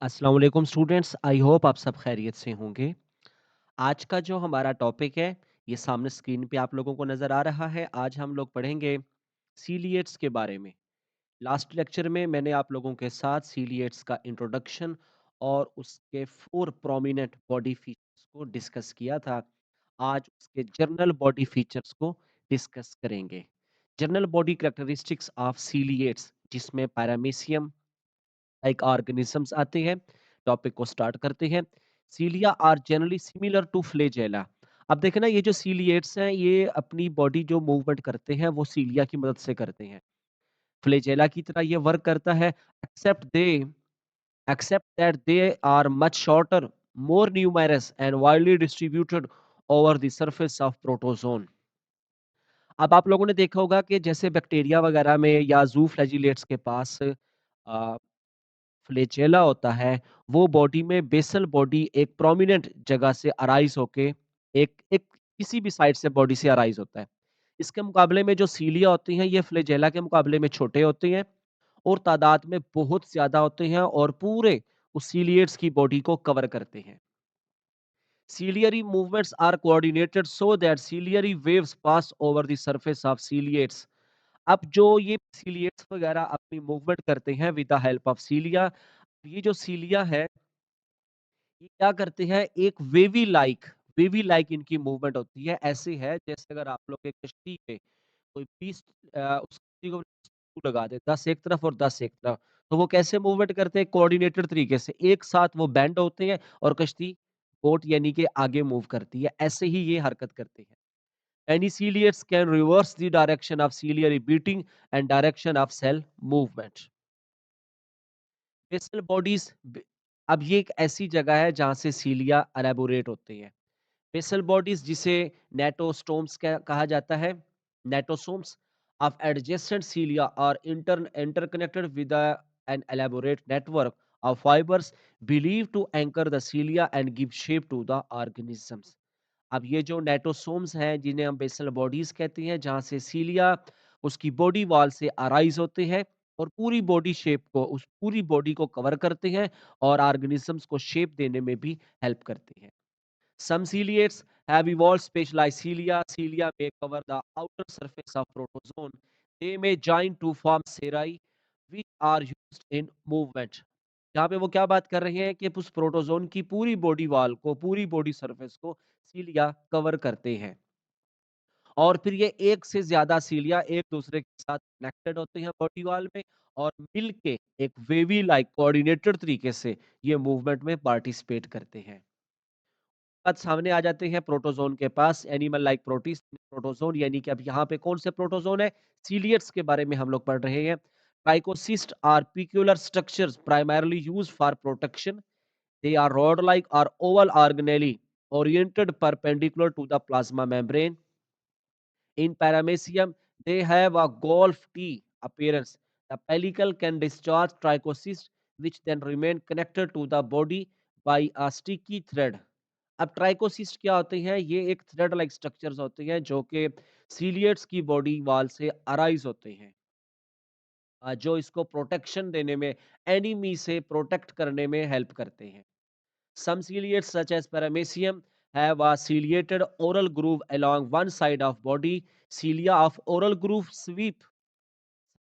अस्सलाम वालेकुम students, I hope आप सब खैरियत से होंगे। आज का जो हमारा टॉपिक है, ये सामने स्क्रीन पे आप लोगों को नज़र आ रहा है। आज हम लोग पढ़ेंगे सीलिएट्स के बारे में। लास्ट लेक्चर में मैंने आप लोगों के साथ सीलिएट्स का इंट्रोडक्शन और उसके 4 प्रोमिनेंट बॉडी फीचर्स को डिस्कस किया था। आज उसके जनरल बॉडी फीचर्स को डिस्कस करेंगे। जनरल बॉडी कैरेक्टरिस्टिक्स ऑफ सीलिएट्स, जिसमें पैरामीशियम लाइक ऑर्गेनिजम्स आते हैं। टॉपिक को स्टार्ट करते हैं। Cilia are generally similar to flagella. अब देखें ना, ये जो सीलिएट्स हैं, ये अपनी बॉडी जो मूवमेंट करते हैं वो सीलिया की मदद से करते हैं। फ्लैजेला की तरह ये वर्क करता है, except they except that they are much shorter, more numerous and widely distributed over the surface of protozoan. अब आप लोगों ने देखा होगा कि जैसे बैक्टीरिया वगैरह में या ज़ू फ्लैजिलेट्स के पास फ्लैजेला होता है, वो बॉडी में बेसल बॉडी एक प्रोमिनेंट जगह से अराइज़ होके एक एक किसी भी साइड से बॉडी से अराइज़ होता है। इसके मुकाबले में जो सीलिया होती हैं, ये फ्लैजेला के मुकाबले में छोटे होते हैं और तादाद में बहुत ज़्यादा होते हैं और पूरे उस सीलिएट्स की बॉडी को कवर करते हैं। Ciliary movements are coordinated so that ciliary waves pass over the surface of ciliates. अब जो ये ciliates वगैरह अपनी मूवमेंट करते हैं with the help of cilia, ये जो cilia है, ये क्या करते हैं, एक वेवी लाइक इनकी मूवमेंट होती है। ऐसे है जैसे अगर आप लोग एक कश्ती पे कोई 20 उस कश्ती को लगा दे, 10 एक तरफ और 10 एक तरफ, तो वो कैसे मूवमेंट करते हैं, कोऑर्डिनेटेड तरीके से एक साथ वो बेंड होते हैं और कश्ती बोट यानी कि आगे मूव करती है। ऐसे ही ये हरकत करते हैं। Any ciliates can reverse the direction of ciliary beating and direction of cell movement. Basal bodies, अब ये एक ऐसी जगह है जहां से सीलिया एलेबोरेट होते हैं। बेसल बॉडीज जिसे नेटोस्टोम्स कहा जाता है, नेटोसोम्स ऑफ एडजेसेंट सीलिया और interconnected with an elaborate network of fibres believe to anchor the cilia and give shape to the organisms. अब ये जो नेटोसोम्स हैं, जिन्हें हम बेसल बॉडीज कहते हैं, जहाँ से सीलिया उसकी बॉडी वॉल से अराइज होते हैं और पूरी बॉडी शेप को, उस पूरी बॉडी को कवर करते हैं और ऑर्गेनिजम्स को शेप देने में भी हेल्प करते हैं। Some ciliates have evolved specialized cilia. Cilia may cover the outer surface of protozoan. They may join to form serae, which are used in movement. यहाँ पे वो क्या बात कर रहे हैं कि उस प्रोटोजोन की पूरी बॉडी वॉल को, पूरी बॉडी सरफेस को सीलिया कवर करते हैं और फिर ये एक से ज्यादा सीलिया एक दूसरे के साथ कनेक्टेड होते हैं बॉडी वॉल में और मिलके एक वेवी लाइक कोऑर्डिनेटेड तरीके से ये मूवमेंट में पार्टिसिपेट करते हैं। बाद सामने आ जाते हैं प्रोटोजोन के पास, एनिमल लाइक प्रोटिस्ट प्रोटोजोन, यानी कि अब यहाँ पे कौन से प्रोटोजोन है, सीलिएट्स के बारे में हम लोग पढ़ रहे हैं। Trichocyst are peculiar structures primarily use for protection. They are rod like और oval organelles oriented perpendicular to the plasma membrane. In paramecium, they have a golf tee appearance. The pellicle can discharge trichocysts, which then remain connected to the body by a sticky thread. अब trichocyst क्या होते हैं, ये एक thread like structures होते हैं जो कि सीलिएट्स की बॉडी वॉल से अराइज होते हैं, जो इसको प्रोटेक्शन देने में, एनिमी से प्रोटेक्ट करने में हेल्प करते हैं। Some ciliates such as paramecium have a ciliated oral groove along one side of body. Cilia of oral groove sweep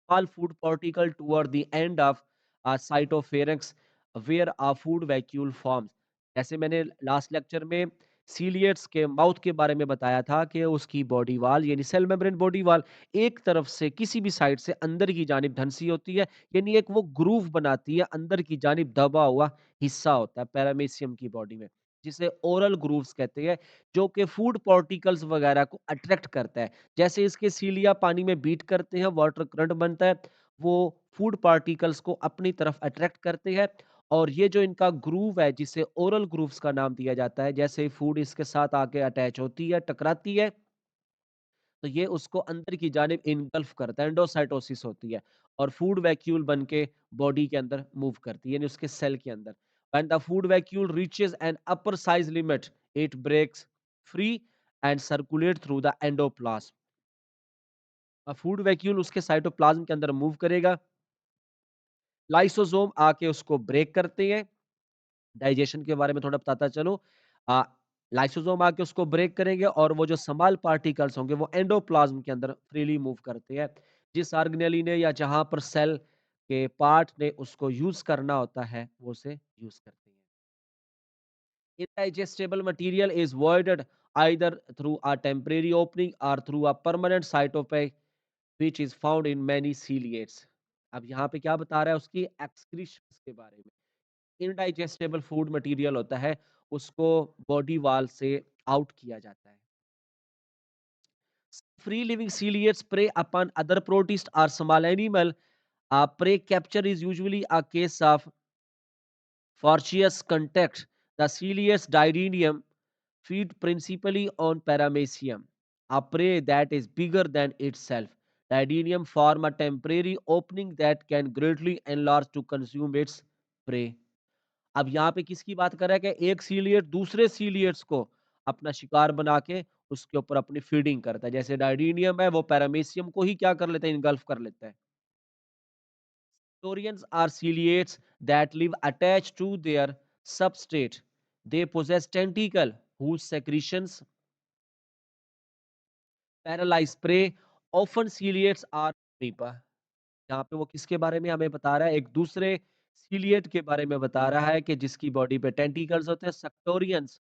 small food particle toward the end of a cytopharynx where a food vacuole forms. जैसे मैंने last lecture में सीलिएट्स के mouth के बारे में बताया था कि उसकी बॉडी वॉल यानी सेल मेम्ब्रेन बॉडी वॉल एक तरफ से किसी भी साइड से अंदर की जानिब धंसी होती है, यानी एक वो ग्रूव बनाती है, अंदर की जानिब दबा हुआ हिस्सा होता है पैरामीशियम की बॉडी में, जिसे ओरल ग्रूव्स कहते हैं, जो कि फूड पार्टिकल्स वगैरह को अट्रैक्ट करता है। जैसे इसके सीलिया पानी में बीट करते हैं, वाटर करंट बनता है, वो फूड पार्टिकल्स को अपनी तरफ अट्रैक्ट करते हैं और ये जो इनका ग्रूव है, जिसे ओरल ग्रूव्स का नाम दिया जाता है, जैसे ही फूड इसके साथ आके अटैच होती है, टकराती है, तो ये उसको अंदर की जानिब इनगल्फ करता है, एंडोसाइटोसिस होती है और फूड वैक्यूल बन के बॉडी के अंदर मूव करती है, यानी उसके सेल के अंदर। When the food vacuole reaches an upper size limit, it breaks free and circulate through the endoplasm. Food vacuole उसके साइटोप्लाज्म के अंदर मूव करेगा, लाइसोसोम आके उसको ब्रेक करते हैं डाइजेशन के बारे में थोड़ा बताता चलूँ। अ, लाइसोसोम आके उसको ब्रेक करेंगे और वो जो स्मॉल पार्टिकल्स होंगे वो एंडोप्लाज़्म के अंदर फ्रीली मूव करते हैं। जिस ऑर्गेनेली ने या जहाँ पर सेल के पार्ट ने उसको यूज़ करना होता है, वो उसे यूज़ करते हैं। Indigestible material is voided either through a temporary opening or through a permanent cytopathy which is found in many ciliates. अब यहाँ पे क्या बता रहा है उसकी एक्सक्रीशंस के बारे में। इनडाइजेस्टेबल फूड मटेरियल होता है, उसको बॉडी वॉल से आउट किया जाता है। Free living ciliates prey upon other protists or small animal. Prey capture is usually a case of fortuitous contact. The ciliates diadinium feed principally on paramecium, a prey that is bigger than itself. Diadinium form a temporary opening that can greatly enlarge to consume its prey. अब यहाँ पे किसकी बात कर रहा है कि एक सीलिएट दूसरे सीलिएट्स को अपना शिकार बना के उसके ऊपर अपनी फीडिंग करता है। जैसे डायडीनियम है वो पैरामीशियम को ही क्या कर लेता है, इनगल्फ कर लेता है। Saurians are ciliates that live attached to their substrate. They possess tentacle whose secretions paralyze prey. Often ciliates are amoeba. यहाँ पे वो किसके बारे में हमें बता रहा है, एक दूसरे सीलिएट के बारे में बता रहा है कि जिसकी बॉडी पे टेंटिकल्स होते हैं। सेक्टोरियंस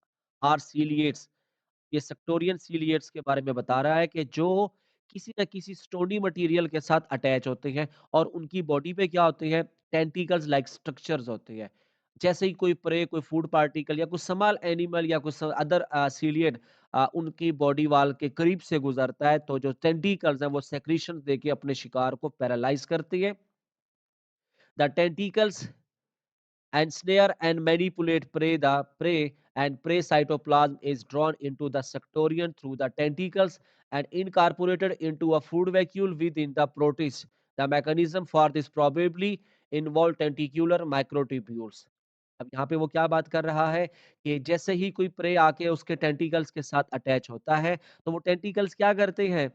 आर सीलिएट्स, ये सेक्टोरियन सीलिएट्स के बारे में बता रहा है कि जो किसी न किसी स्टोनी मटेरियल के साथ अटैच होते हैं और उनकी बॉडी पे क्या होते हैं, टेंटिकल्स लाइक स्ट्रक्चर्स होते हैं। जैसे ही कोई प्रे, कोई फूड पार्टिकल या कुछ स्मॉल एनिमल या कुछ अदर सीलिएट उनकी बॉडी वॉल के करीब से गुजरता है, तो जो टेंटिकल्स हैं वो सेक्रीशन देके अपने शिकार को पैरालाइज करती है। The tentacles ensnare and manipulate prey. The prey and prey cytoplasm is drawn into the sectorion through the tentacles and incorporated into a food vacuole within the protist. The mechanism for this probably involve tentacular microtubules. अब यहाँ पे वो क्या बात कर रहा है कि जैसे ही कोई प्रे आके उसके टेंटिकल्स के साथ अटैच होता है, तो वो टेंटिकल्स क्या करते हैं,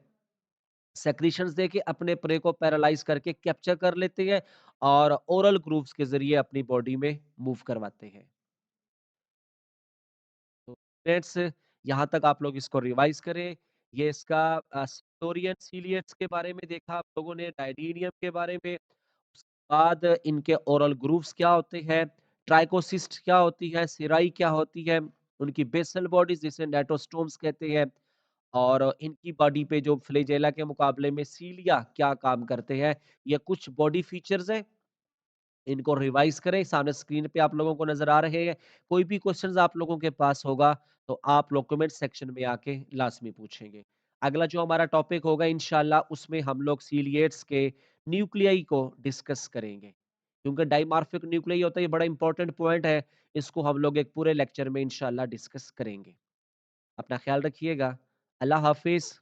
सेक्रीशंस देके अपने प्रे को पैरालाइज करके कैप्चर कर लेते हैं और ओरल ग्रूव्स के ज़रिए अपनी बॉडी में मूव करवाते हैं। तो फ्रेंड्स, यहाँ तक आप लोग इसको रिवाइज़ करें। ये इसका सेक्टोरियन सीलिएट्स के बारे में देखा आप लोगों ने, डायडीनियम के बारे में, उसके बाद इनके ओरल ग्रूव्स क्या होते हैं, ट्राइकोसिस्ट क्या होती है, सिराई क्या होती है, उनकी बेसल बॉडीज़ जिसे नेटोस्टोम्स कहते हैं और इनकी बॉडी पे जो फ्लैजेला के मुकाबले में सीलिया क्या काम करते हैं। ये कुछ बॉडी फीचर्स हैं, इनको रिवाइज़ करें, सामने स्क्रीन पे आप लोगों को नज़र आ रहे हैं। कोई भी क्वेश्चंस आप लोगों के पास होगा, तो आप लोग कमेंट सेक्शन में आके लाज़मी पूछेंगे। अगला जो हमारा टॉपिक होगा इंशाअल्लाह, उसमें हम लोग सीलिएट्स के न्यूक्लियाई को डिस्कस करेंगे। क्योंकि डाइमॉर्फिक न्यूक्लियाई होता है, ये बड़ा इंपॉर्टेंट पॉइंट है। इसको हम लोग एक पूरे लेक्चर में इंशाअल्लाह डिस्कस करेंगे। अपना ख्याल रखिएगा। अल्लाह हाफ़िज़।